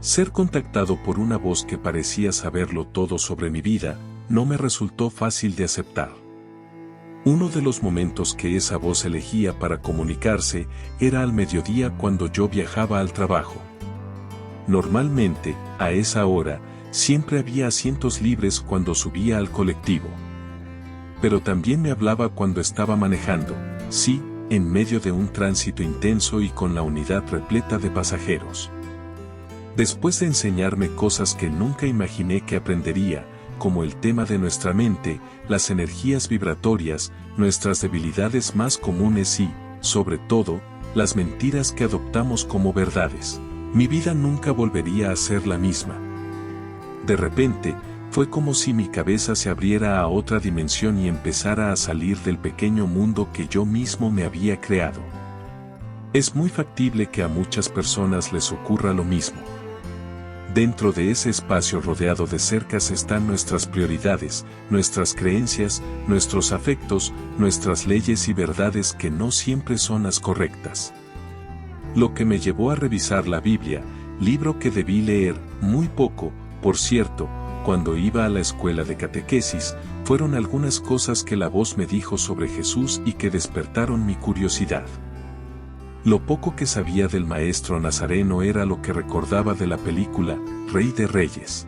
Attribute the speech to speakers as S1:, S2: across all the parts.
S1: Ser contactado por una voz que parecía saberlo todo sobre mi vida, no me resultó fácil de aceptar. Uno de los momentos que esa voz elegía para comunicarse era al mediodía cuando yo viajaba al trabajo. Normalmente, a esa hora, siempre había asientos libres cuando subía al colectivo. Pero también me hablaba cuando estaba manejando, sí, en medio de un tránsito intenso y con la unidad repleta de pasajeros. Después de enseñarme cosas que nunca imaginé que aprendería, como el tema de nuestra mente, las energías vibratorias, nuestras debilidades más comunes y, sobre todo, las mentiras que adoptamos como verdades, mi vida nunca volvería a ser la misma. De repente, fue como si mi cabeza se abriera a otra dimensión y empezara a salir del pequeño mundo que yo mismo me había creado. Es muy factible que a muchas personas les ocurra lo mismo. Dentro de ese espacio rodeado de cercas están nuestras prioridades, nuestras creencias, nuestros afectos, nuestras leyes y verdades que no siempre son las correctas. Lo que me llevó a revisar la Biblia, libro que debí leer, muy poco, por cierto, cuando iba a la escuela de catequesis, fueron algunas cosas que la voz me dijo sobre Jesús y que despertaron mi curiosidad. Lo poco que sabía del maestro nazareno era lo que recordaba de la película Rey de Reyes.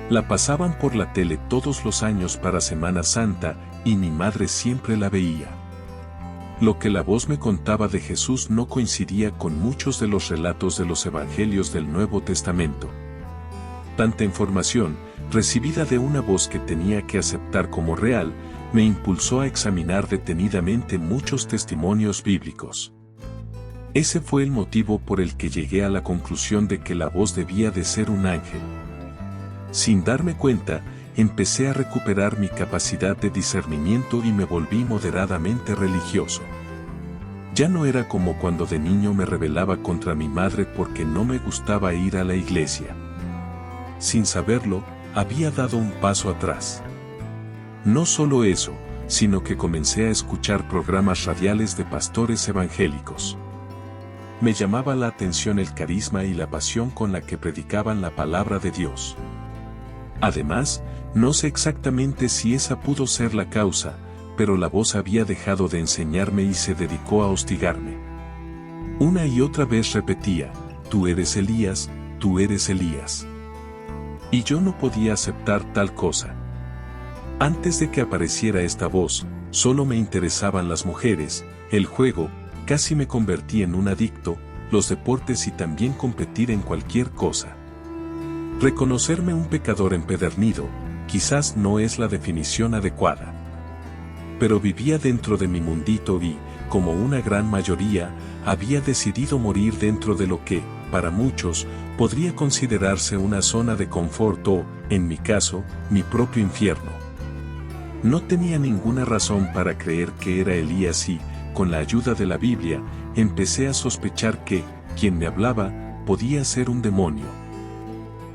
S1: La pasaban por la tele todos los años para Semana Santa y mi madre siempre la veía. Lo que la voz me contaba de Jesús no coincidía con muchos de los relatos de los evangelios del Nuevo Testamento. Tanta información, recibida de una voz que tenía que aceptar como real, me impulsó a examinar detenidamente muchos testimonios bíblicos. Ese fue el motivo por el que llegué a la conclusión de que la voz debía de ser un ángel. Sin darme cuenta, empecé a recuperar mi capacidad de discernimiento y me volví moderadamente religioso. Ya no era como cuando de niño me rebelaba contra mi madre porque no me gustaba ir a la iglesia. Sin saberlo, había dado un paso atrás. No solo eso, sino que comencé a escuchar programas radiales de pastores evangélicos. Me llamaba la atención el carisma y la pasión con la que predicaban la palabra de Dios. Además, no sé exactamente si esa pudo ser la causa, pero la voz había dejado de enseñarme y se dedicó a hostigarme. Una y otra vez repetía, tú eres Elías, tú eres Elías. Y yo no podía aceptar tal cosa. Antes de que apareciera esta voz, solo me interesaban las mujeres, el juego, casi me convertí en un adicto, los deportes y también competir en cualquier cosa. Reconocerme un pecador empedernido, quizás no es la definición adecuada. Pero vivía dentro de mi mundito y, como una gran mayoría, había decidido morir dentro de lo que, para muchos, podría considerarse una zona de confort o, en mi caso, mi propio infierno. No tenía ninguna razón para creer que era Elías y, con la ayuda de la Biblia, empecé a sospechar que, quien me hablaba, podía ser un demonio.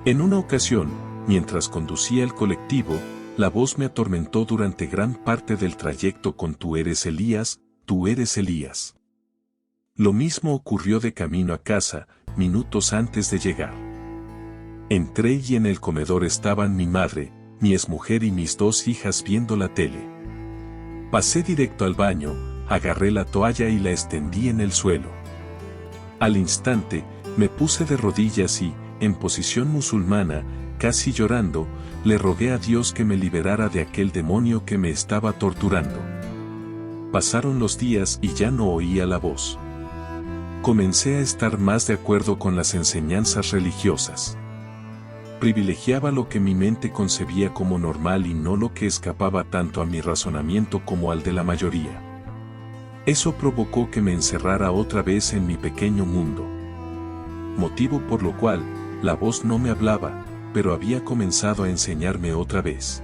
S1: En una ocasión, mientras conducía el colectivo, la voz me atormentó durante gran parte del trayecto con tú eres Elías, tú eres Elías. Lo mismo ocurrió de camino a casa, minutos antes de llegar. Entré y en el comedor estaban mi madre, mi exmujer y mis dos hijas viendo la tele. Pasé directo al baño, agarré la toalla y la extendí en el suelo. Al instante, me puse de rodillas y, en posición musulmana, casi llorando, le rogué a Dios que me liberara de aquel demonio que me estaba torturando. Pasaron los días y ya no oía la voz. Comencé a estar más de acuerdo con las enseñanzas religiosas. Privilegiaba lo que mi mente concebía como normal y no lo que escapaba tanto a mi razonamiento como al de la mayoría. Eso provocó que me encerrara otra vez en mi pequeño mundo. Motivo por lo cual, la voz no me hablaba, pero había comenzado a enseñarme otra vez.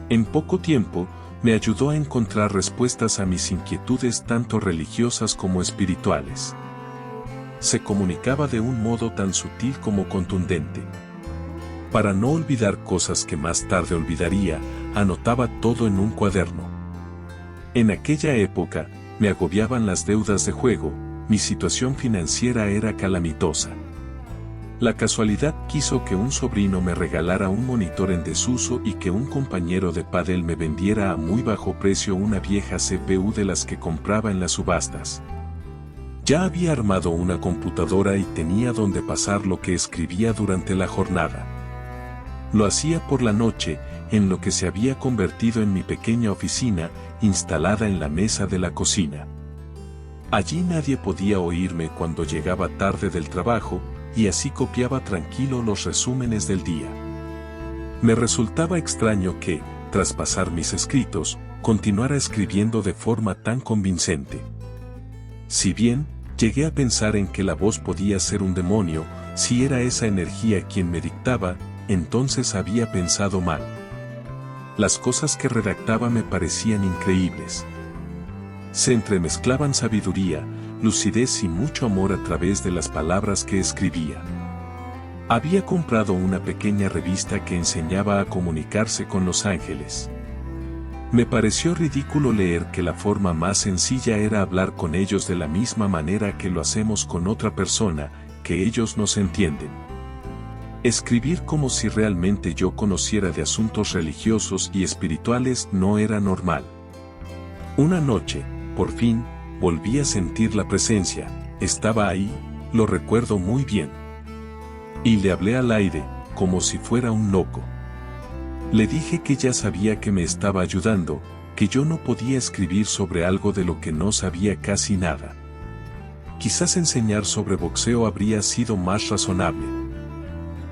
S1: En poco tiempo, me ayudó a encontrar respuestas a mis inquietudes tanto religiosas como espirituales. Se comunicaba de un modo tan sutil como contundente. Para no olvidar cosas que más tarde olvidaría, anotaba todo en un cuaderno. En aquella época, me agobiaban las deudas de juego, mi situación financiera era calamitosa. La casualidad quiso que un sobrino me regalara un monitor en desuso y que un compañero de pádel me vendiera a muy bajo precio una vieja CPU de las que compraba en las subastas. Ya había armado una computadora y tenía donde pasar lo que escribía durante la jornada. Lo hacía por la noche, en lo que se había convertido en mi pequeña oficina, instalada en la mesa de la cocina. Allí nadie podía oírme cuando llegaba tarde del trabajo, y así copiaba tranquilo los resúmenes del día. Me resultaba extraño que, tras pasar mis escritos, continuara escribiendo de forma tan convincente. Si bien, llegué a pensar en que la voz podía ser un demonio, si era esa energía quien me dictaba, entonces había pensado mal. Las cosas que redactaba me parecían increíbles. Se entremezclaban sabiduría, lucidez y mucho amor a través de las palabras que escribía. Había comprado una pequeña revista que enseñaba a comunicarse con los ángeles. Me pareció ridículo leer que la forma más sencilla era hablar con ellos de la misma manera que lo hacemos con otra persona, que ellos nos entienden. Escribir como si realmente yo conociera de asuntos religiosos y espirituales no era normal. Una noche, por fin, volví a sentir la presencia, estaba ahí, lo recuerdo muy bien. Y le hablé al aire, como si fuera un loco. Le dije que ya sabía que me estaba ayudando, que yo no podía escribir sobre algo de lo que no sabía casi nada. Quizás enseñar sobre boxeo habría sido más razonable.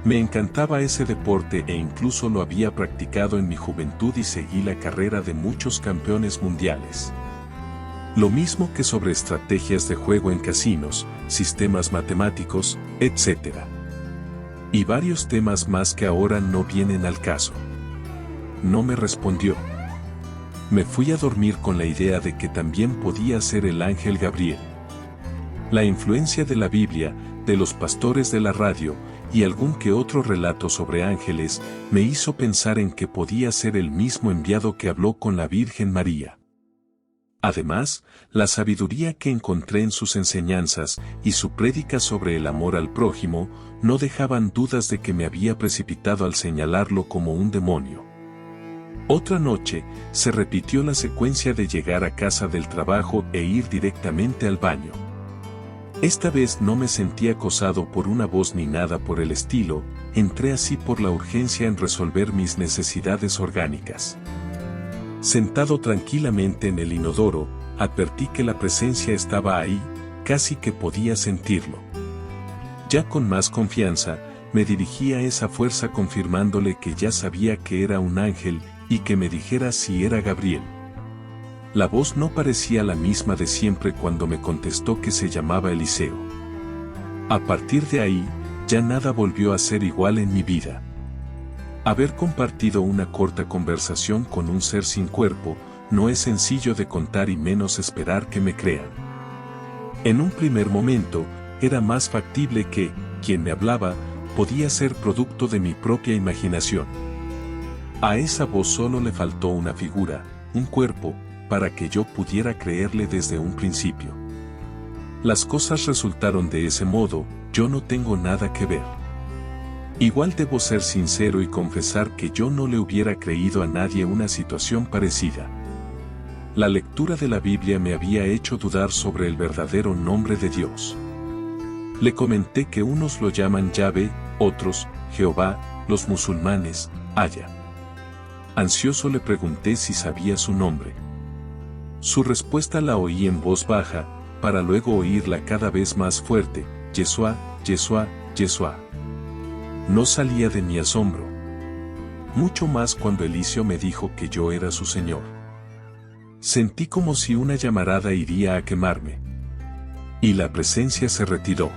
S1: Me encantaba ese deporte e incluso lo había practicado en mi juventud y seguí la carrera de muchos campeones mundiales. Lo mismo que sobre estrategias de juego en casinos, sistemas matemáticos, etc. Y varios temas más que ahora no vienen al caso. No me respondió. Me fui a dormir con la idea de que también podía ser el ángel Gabriel. La influencia de la Biblia, de los pastores de la radio, y algún que otro relato sobre ángeles, me hizo pensar en que podía ser el mismo enviado que habló con la Virgen María. Además, la sabiduría que encontré en sus enseñanzas y su prédica sobre el amor al prójimo no dejaban dudas de que me había precipitado al señalarlo como un demonio. Otra noche, se repitió la secuencia de llegar a casa del trabajo e ir directamente al baño. Esta vez no me sentí acosado por una voz ni nada por el estilo, entré así por la urgencia en resolver mis necesidades orgánicas. Sentado tranquilamente en el inodoro, advertí que la presencia estaba ahí, casi que podía sentirlo. Ya con más confianza, me dirigí a esa fuerza confirmándole que ya sabía que era un ángel y que me dijera si era Gabriel. La voz no parecía la misma de siempre cuando me contestó que se llamaba Eliseo. A partir de ahí, ya nada volvió a ser igual en mi vida. Haber compartido una corta conversación con un ser sin cuerpo, no es sencillo de contar y menos esperar que me crean. En un primer momento, era más factible que, quien me hablaba, podía ser producto de mi propia imaginación. A esa voz solo le faltó una figura, un cuerpo, para que yo pudiera creerle desde un principio. Las cosas resultaron de ese modo, yo no tengo nada que ver. Igual debo ser sincero y confesar que yo no le hubiera creído a nadie una situación parecida. La lectura de la Biblia me había hecho dudar sobre el verdadero nombre de Dios. Le comenté que unos lo llaman Yahvé, otros, Jehová, los musulmanes, Allah. Ansioso le pregunté si sabía su nombre. Su respuesta la oí en voz baja, para luego oírla cada vez más fuerte, Yeshua, Yeshua, Yeshua. No salía de mi asombro. Mucho más cuando Eliseo me dijo que yo era su Señor. Sentí como si una llamarada iría a quemarme. Y la presencia se retiró.